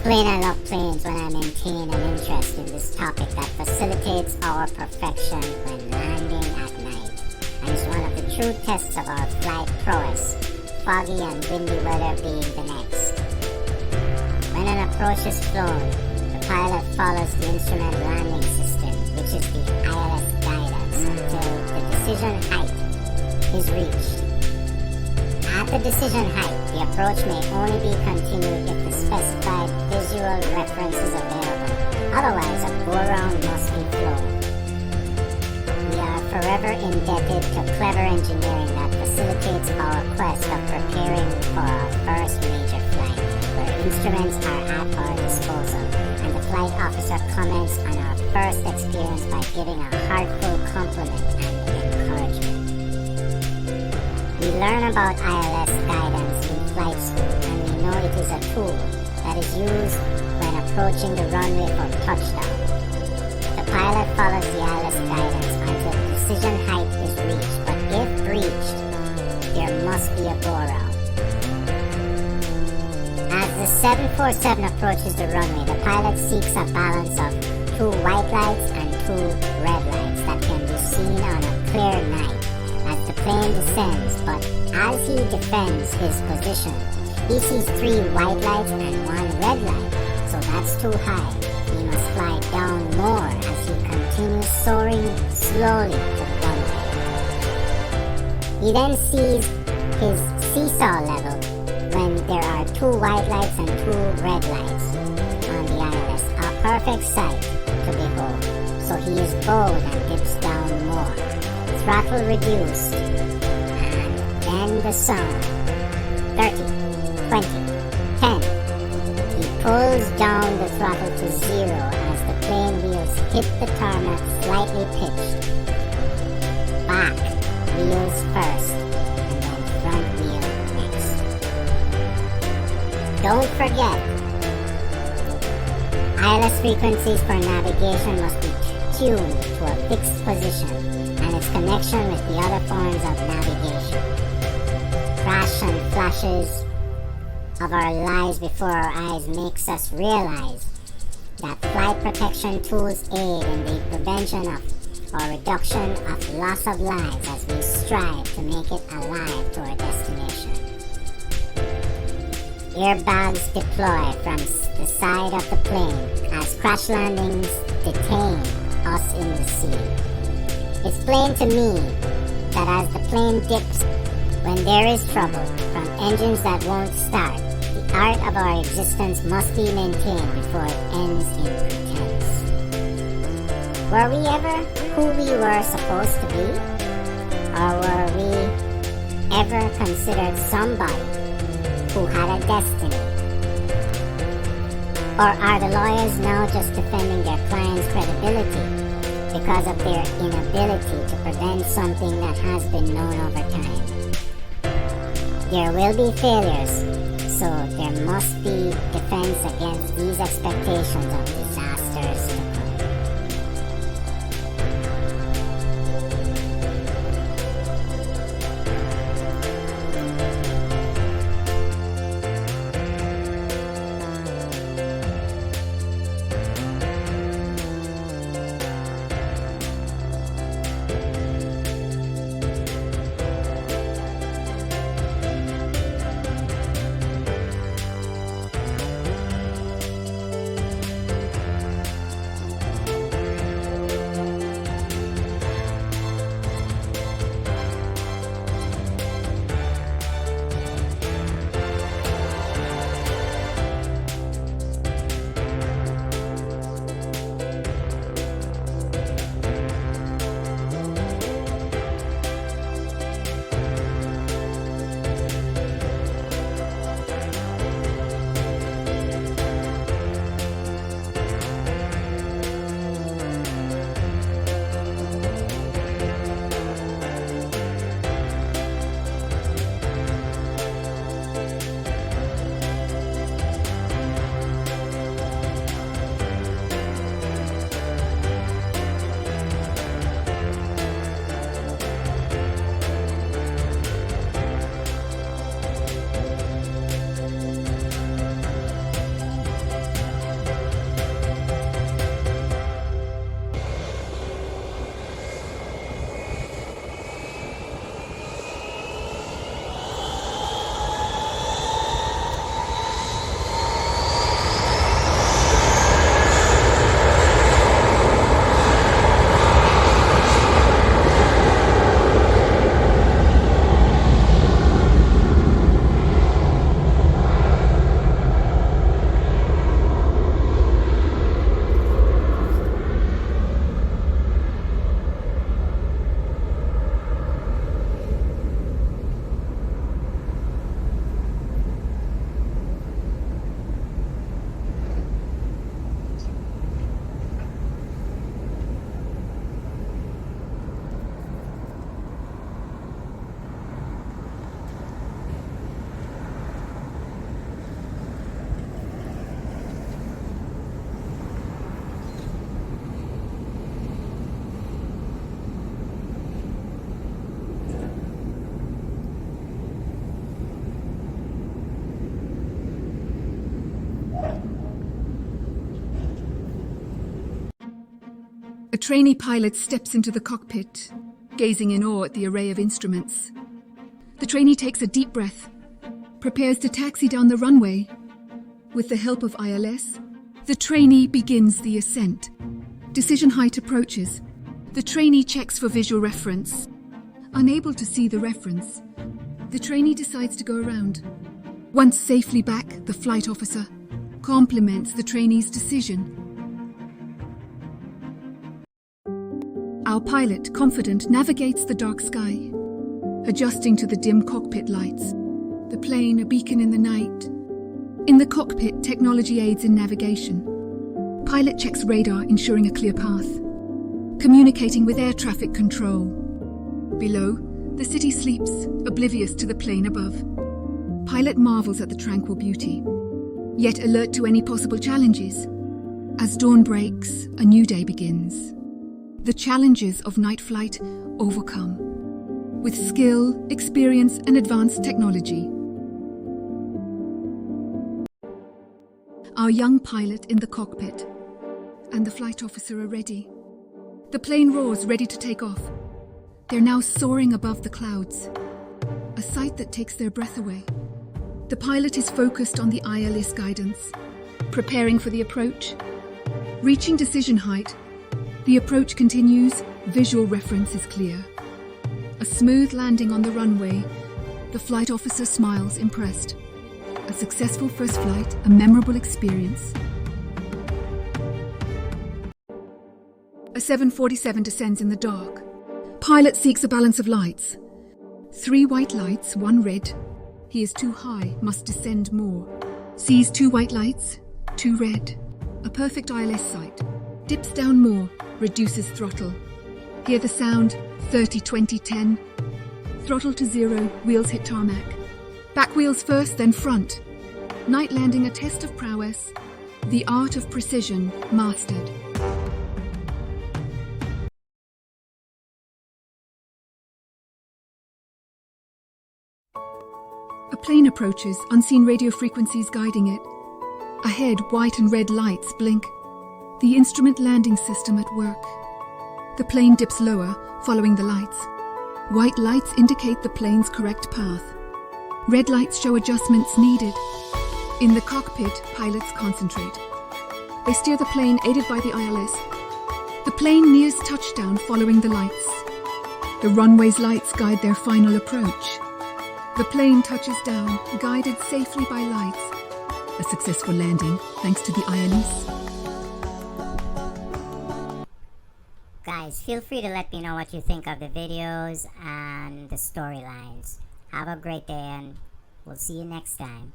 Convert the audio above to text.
explain I love planes when I maintain an interest in this topic that facilitates our perfection when landing at night, and is one of the true tests of our flight prowess, foggy and windy weather being the next. When an approach is flown, the pilot follows the instrument landing system, which is the ILS guidance, until the decision height is reached. At the decision height, the approach may only be continued if the specified visual reference is available. Otherwise, a go-around must be flown. We are forever indebted to clever engineering that facilitates our quest of preparing for our first major flight, where instruments are at our disposal, and the flight officer comments on our first experience by giving a heartful compliment and encouragement. We learn about ILS guidance in flight school, and we know it is a tool that is used when approaching the runway for touchdown. The pilot follows the ILS guidance until precision height is reached, but if reached, there must be a go-around. As the 747 approaches the runway, the pilot seeks a balance of 2 white lights and 2 red lights that can be seen on a clear night as the plane descends, but as he defends his position, he sees 3 white lights and 1 red light, so that's too high. He must fly down more as he continues soaring slowly to the runway. He then sees his seesaw level when there are 2 white lights and 2 red lights on the ILS, a perfect sight to behold, so he is bold and dips down more. Throttle reduced, and then the sound. 30, 20, 10. He pulls down the throttle to 0 as the plane wheels hit the tarmac slightly pitched. Back wheels first, and then front wheel next. Don't forget, ILS frequencies for navigation must be tuned to a fixed position, and its connection with the other forms of navigation. Crash and flashes of our lives before our eyes makes us realize that flight protection tools aid in the prevention of or reduction of loss of lives as we strive to make it alive to our destination. Airbags deploy from the side of the plane as crash landings detain us in the sea. It's plain to me that as the plane dips when there is trouble from engines that won't start, the art of our existence must be maintained before it ends in pretense. Were we ever who we were supposed to be? Or were we ever considered somebody who had a destiny? Or are the lawyers now just defending their clients' credibility because of their inability to prevent something that has been known over time? There will be failures, so there must be defense against these expectations of disasters to come. trainee pilot steps into the cockpit, gazing in awe at the array of instruments. The trainee takes a deep breath, prepares to taxi down the runway. With the help of ILS, the trainee begins the ascent. Decision height approaches. The trainee checks for visual reference. Unable to see the reference, the trainee decides to go around. Once safely back, the flight officer compliments the trainee's decision. Our pilot, confident, navigates the dark sky, adjusting to the dim cockpit lights. The plane, a beacon in the night. In the cockpit, technology aids in navigation. Pilot checks radar, ensuring a clear path. Communicating with air traffic control. Below, the city sleeps, oblivious to the plane above. Pilot marvels at the tranquil beauty, yet alert to any possible challenges. As dawn breaks, a new day begins. The challenges of night flight overcome, with skill, experience, and advanced technology. Our young pilot in the cockpit and the flight officer are ready. The plane roars, ready to take off. They're now soaring above the clouds, a sight that takes their breath away. The pilot is focused on the ILS guidance, preparing for the approach. Reaching decision height, the approach continues, visual reference is clear. A smooth landing on the runway, the flight officer smiles, impressed. A successful first flight, a memorable experience. A 747 descends in the dark. Pilot seeks a balance of lights. 3 white lights, 1 red. He is too high, must descend more. Sees 2 white lights, 2 red. A perfect ILS sight. Dips down more, reduces throttle. Hear the sound, 30, 20, 10. Throttle to 0, wheels hit tarmac. Back wheels first, then front. Night landing, a test of prowess. The art of precision mastered. A plane approaches, unseen radio frequencies guiding it. Ahead, white and red lights blink. The instrument landing system at work. The plane dips lower, following the lights. White lights indicate the plane's correct path. Red lights show adjustments needed. In the cockpit, pilots concentrate. They steer the plane, aided by the ILS. The plane nears touchdown, following the lights. The runway's lights guide their final approach. The plane touches down, guided safely by lights. A successful landing, thanks to the ILS. Guys, feel free to let me know what you think of the videos and the storylines. Have a great day and we'll see you next time.